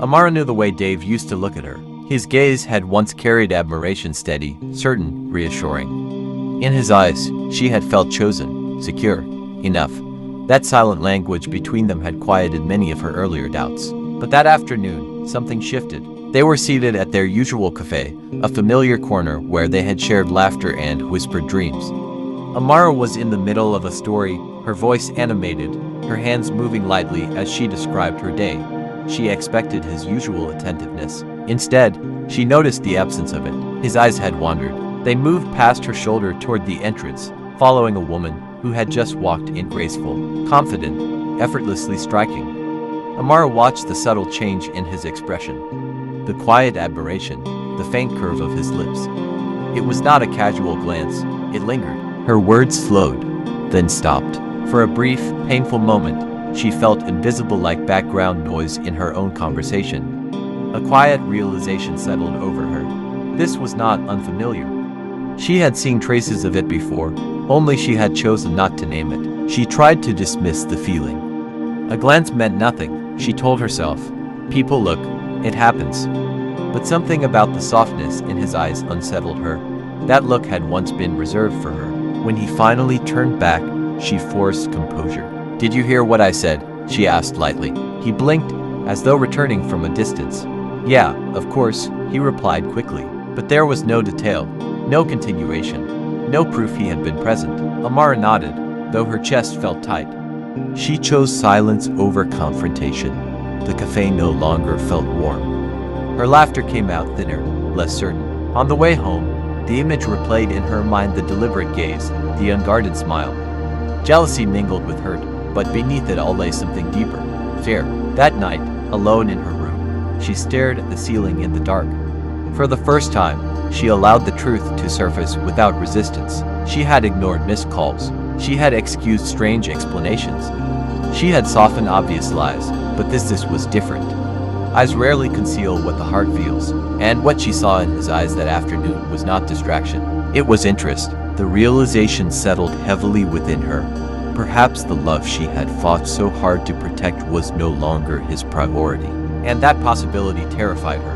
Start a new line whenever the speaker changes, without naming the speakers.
Amara knew the way Dave used to look at her. His gaze had once carried admiration, steady, certain, reassuring. In his eyes, she had felt chosen, secure, enough. That silent language between them had quieted many of her earlier doubts. But that afternoon, something shifted. They were seated at their usual cafe, a familiar corner where they had shared laughter and whispered dreams. Amara was in the middle of a story, her voice animated, her hands moving lightly as she described her day. She expected his usual attentiveness. Instead, she noticed the absence of it. His eyes had wandered. They moved past her shoulder toward the entrance, following a woman who had just walked in, graceful, confident, effortlessly striking. Amara watched the subtle change in his expression. The quiet admiration, the faint curve of his lips. It was not a casual glance, it lingered. Her words slowed, then stopped. For a brief, painful moment, she felt invisible like background noise in her own conversation. A quiet realization settled over her. This was not unfamiliar. She had seen traces of it before, only she had chosen not to name it. She tried to dismiss the feeling. A glance meant nothing, she told herself. People look, it happens. But something about the softness in his eyes unsettled her. That look had once been reserved for her. When he finally turned back, she forced composure. "Did you hear what I said?" she asked lightly. He blinked, as though returning from a distance. "Yeah, of course," he replied quickly. But there was no detail, no continuation, no proof he had been present. Amara nodded, though her chest felt tight. She chose silence over confrontation. The cafe no longer felt warm. Her laughter came out thinner, less certain. On the way home, the image replayed in her mind, the deliberate gaze, the unguarded smile. Jealousy mingled with hurt, but beneath it all lay something deeper, fear. That night, alone in her room, she stared at the ceiling in the dark. For the first time, she allowed the truth to surface without resistance. She had ignored missed calls. She had excused strange explanations. She had softened obvious lies, but this was different. Eyes rarely conceal what the heart feels, and what she saw in his eyes that afternoon was not distraction. It was interest. The realization settled heavily within her. Perhaps the love she had fought so hard to protect was no longer his priority, and that possibility terrified her.